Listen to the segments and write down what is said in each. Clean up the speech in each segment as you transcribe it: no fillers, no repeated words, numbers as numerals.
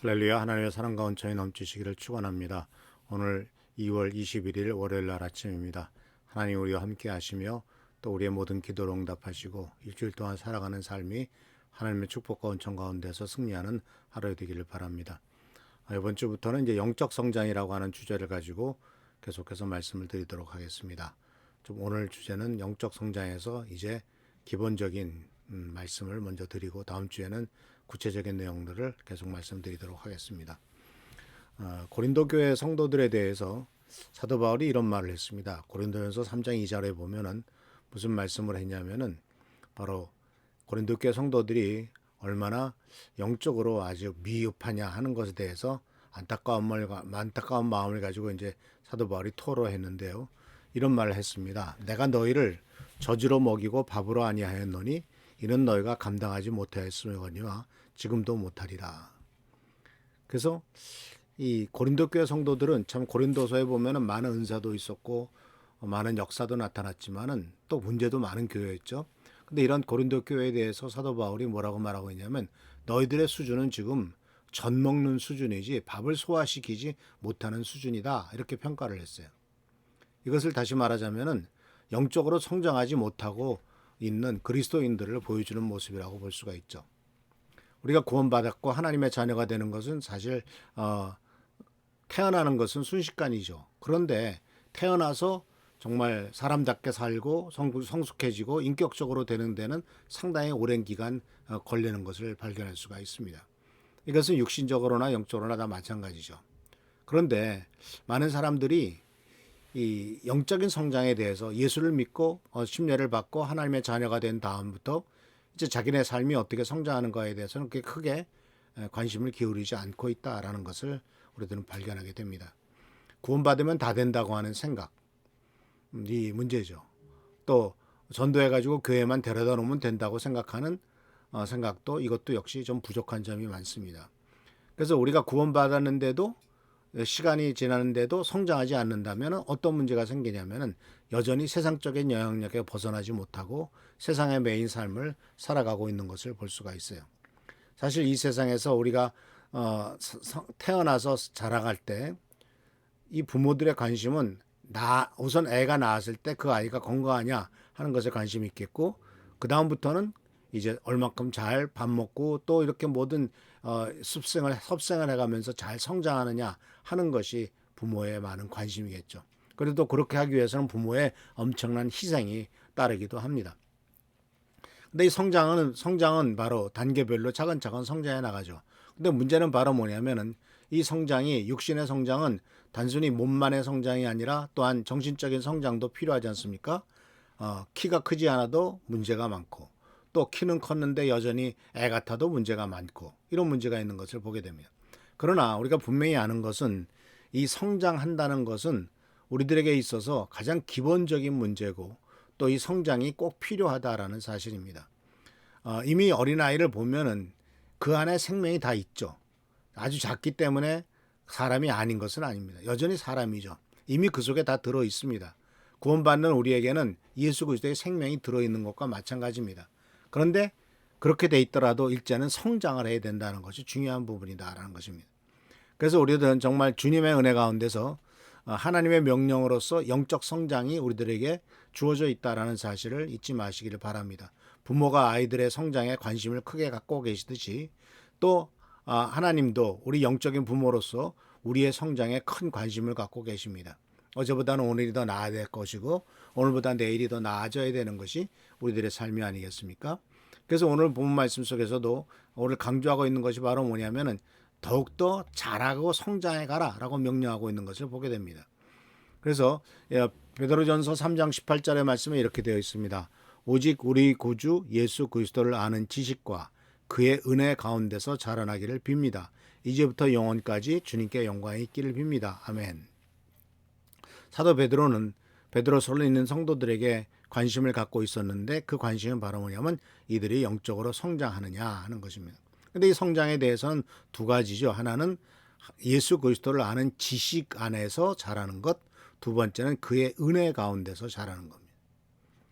할렐루야. 하나님의 사랑과 온천이 넘치시기를 축원합니다. 오늘 2월 21일 월요일 날 아침입니다. 하나님 우리와 함께 하시며 또 우리의 모든 기도를 응답하시고 일주일 동안 살아가는 삶이 하나님의 축복과 온천 가운데서 승리하는 하루 되기를 바랍니다. 이번 주부터는 이제 영적 성장이라고 하는 주제를 가지고 계속해서 말씀을 드리도록 하겠습니다. 좀 오늘 주제는 영적 성장에서 이제 기본적인 말씀을 먼저 드리고 다음 주에는 구체적인 내용들을 계속 말씀드리도록 하겠습니다. 고린도 교회 성도들에 대해서 사도 바울이 이런 말을 했습니다. 고린도전서 3장 2절에 보면은 무슨 말씀을 했냐면은 바로 고린도 교회 성도들이 얼마나 영적으로 아주 미흡하냐 하는 것에 대해서 안타까운 마음을 가지고 이제 사도 바울이 토로했는데요. 이런 말을 했습니다. 내가 너희를 저주로 먹이고 밥으로 아니하였노니 이는 너희가 감당하지 못하였으므로니와 지금도 못하리라. 그래서 이 고린도 교회 성도들은 참 고린도서에 보면은 많은 은사도 있었고 많은 역사도 나타났지만은 또 문제도 많은 교회였죠. 근데 이런 고린도 교회에 대해서 사도 바울이 뭐라고 말하고 있냐면 너희들의 수준은 지금 젖 먹는 수준이지 밥을 소화시키지 못하는 수준이다. 이렇게 평가를 했어요. 이것을 다시 말하자면은 영적으로 성장하지 못하고 있는 그리스도인들을 보여주는 모습이라고 볼 수가 있죠. 우리가 구원받았고 하나님의 자녀가 되는 것은 사실 태어나는 것은 순식간이죠. 그런데 태어나서 정말 사람답게 살고 성숙해지고 인격적으로 되는 데는 상당히 오랜 기간 걸리는 것을 발견할 수가 있습니다. 이것은 육신적으로나 영적으로나 다 마찬가지죠. 그런데 많은 사람들이 이 영적인 성장에 대해서 예수를 믿고 침례를 받고 하나님의 자녀가 된 다음부터 이제 자기네 삶이 어떻게 성장하는 거에 대해서는 그렇게 크게 관심을 기울이지 않고 있다라는 것을 우리들은 발견하게 됩니다. 구원받으면 다 된다고 하는 생각, 이 문제죠. 또 전도해가지고 교회만 데려다 놓으면 된다고 생각하는 생각도 이것도 역시 좀 부족한 점이 많습니다. 그래서 우리가 구원받았는데도 시간이 지나는데도 성장하지 않는다면 어떤 문제가 생기냐면은 여전히 세상적인 영향력에 벗어나지 못하고 세상의 메인 삶을 살아가고 있는 것을 볼 수가 있어요. 사실 이 세상에서 우리가 태어나서 자라갈 때 이 부모들의 관심은 우선 애가 낳았을 때 그 아이가 건강하냐 하는 것에 관심이 있겠고 그 다음부터는 이제 얼마큼 잘 밥 먹고 또 이렇게 모든 섭생을 해가면서 잘 성장하느냐 하는 것이 부모의 많은 관심이겠죠. 그래도 그렇게 하기 위해서는 부모의 엄청난 희생이 따르기도 합니다. 근데 이 성장은 바로 단계별로 차근차근 성장해 나가죠. 근데 문제는 바로 뭐냐면은 이 성장이 육신의 성장은 단순히 몸만의 성장이 아니라 또한 정신적인 성장도 필요하지 않습니까? 키가 크지 않아도 문제가 많고 또 키는 컸는데 여전히 애 같아도 문제가 많고 이런 문제가 있는 것을 보게 됩니다. 그러나 우리가 분명히 아는 것은 이 성장한다는 것은 우리들에게 있어서 가장 기본적인 문제고 또 이 성장이 꼭 필요하다라는 사실입니다. 이미 어린아이를 보면은 그 안에 생명이 다 있죠. 아주 작기 때문에 사람이 아닌 것은 아닙니다. 여전히 사람이죠. 이미 그 속에 다 들어 있습니다. 구원받는 우리에게는 예수 그리스도의 생명이 들어있는 것과 마찬가지입니다. 그런데 그렇게 돼 있더라도 일제는 성장을 해야 된다는 것이 중요한 부분이다라는 것입니다. 그래서 우리들은 정말 주님의 은혜 가운데서 하나님의 명령으로서 영적 성장이 우리들에게 주어져 있다라는 사실을 잊지 마시기를 바랍니다. 부모가 아이들의 성장에 관심을 크게 갖고 계시듯이 또 하나님도 우리 영적인 부모로서 우리의 성장에 큰 관심을 갖고 계십니다. 어제보다는 오늘이 더 나아야 될 것이고 오늘보다 내일이 더 나아져야 되는 것이 우리들의 삶이 아니겠습니까? 그래서 오늘 본 말씀 속에서도 오늘 강조하고 있는 것이 바로 뭐냐면은 더욱더 자라고 성장해 가라라고 명령하고 있는 것을 보게 됩니다. 그래서 베드로전서 3장 18절의 말씀에 이렇게 되어 있습니다. 오직 우리 구주 예수 그리스도를 아는 지식과 그의 은혜 가운데서 자라나기를 빕니다. 이제부터 영원까지 주님께 영광이 있기를 빕니다. 아멘. 사도 베드로는 베드로서를 읽는 성도들에게 관심을 갖고 있었는데 그 관심은 바로 뭐냐면 이들이 영적으로 성장하느냐 하는 것입니다. 근데 이 성장에 대해서는 두 가지죠. 하나는 예수 그리스도를 아는 지식 안에서 자라는 것, 두 번째는 그의 은혜 가운데서 자라는 겁니다.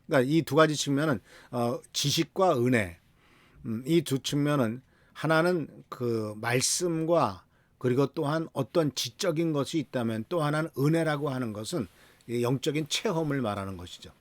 그러니까 이 두 가지 측면은 지식과 은혜, 이 두 측면은 하나는 그 말씀과 그리고 또한 어떤 지적인 것이 있다면 또 하나는 은혜라고 하는 것은 이 영적인 체험을 말하는 것이죠.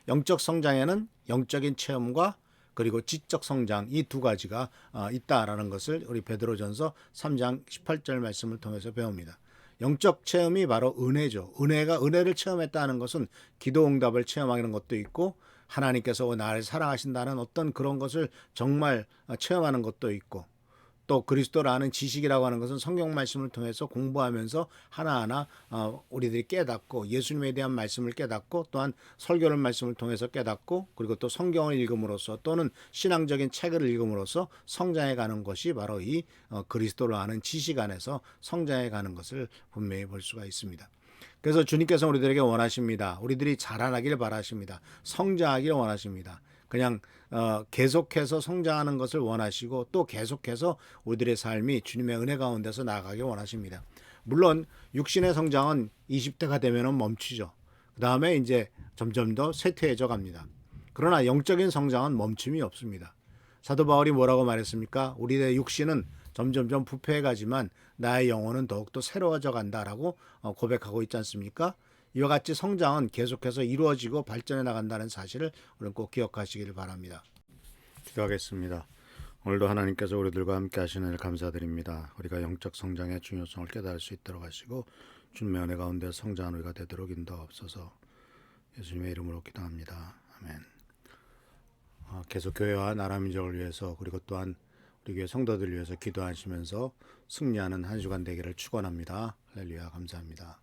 영적 성장에는 영적인 체험과 그리고 지적 성장 이 두 가지가 있다라는 것을 우리 베드로전서 3장 18절 말씀을 통해서 배웁니다. 영적 체험이 바로 은혜죠. 은혜를 체험했다는 것은 기도 응답을 체험하는 것도 있고 하나님께서 나를 사랑하신다는 어떤 그런 것을 정말 체험하는 것도 있고 또 그리스도를 아는 지식이라고 하는 것은 성경 말씀을 통해서 공부하면서 하나하나 우리들이 깨닫고 예수님에 대한 말씀을 깨닫고 또한 설교를 말씀을 통해서 깨닫고 그리고 또 성경을 읽음으로써 또는 신앙적인 책을 읽음으로써 성장해 가는 것이 바로 이 그리스도를 아는 지식 안에서 성장해 가는 것을 분명히 볼 수가 있습니다. 그래서 주님께서 우리들에게 원하십니다. 우리들이 자라나길 바라십니다. 성장하길 원하십니다. 그냥 계속해서 성장하는 것을 원하시고 또 계속해서 우리들의 삶이 주님의 은혜 가운데서 나아가길 원하십니다. 물론 육신의 성장은 20대가 되면 멈추죠. 그 다음에 이제 점점 더 쇠퇴해져 갑니다. 그러나 영적인 성장은 멈춤이 없습니다. 사도 바울이 뭐라고 말했습니까? 우리의 육신은 점점점 부패해 가지만 나의 영혼은 더욱더 새로워져 간다라고 고백하고 있지 않습니까? 이와 같이 성장은 계속해서 이루어지고 발전해 나간다는 사실을 우리는 꼭 기억하시기를 바랍니다. 기도하겠습니다. 오늘도 하나님께서 우리들과 함께 하시는 일 감사드립니다. 우리가 영적 성장의 중요성을 깨달을 수 있도록 하시고 주님의 은혜 가운데 성장한 우리가 되도록 인도하옵소서. 예수님의 이름으로 기도합니다. 아멘. 계속 교회와 나라 민족을 위해서 그리고 또한 우리 교회 성도들을 위해서 기도하시면서 승리하는 한 주간 되기를 축원합니다. 할렐루야 감사합니다.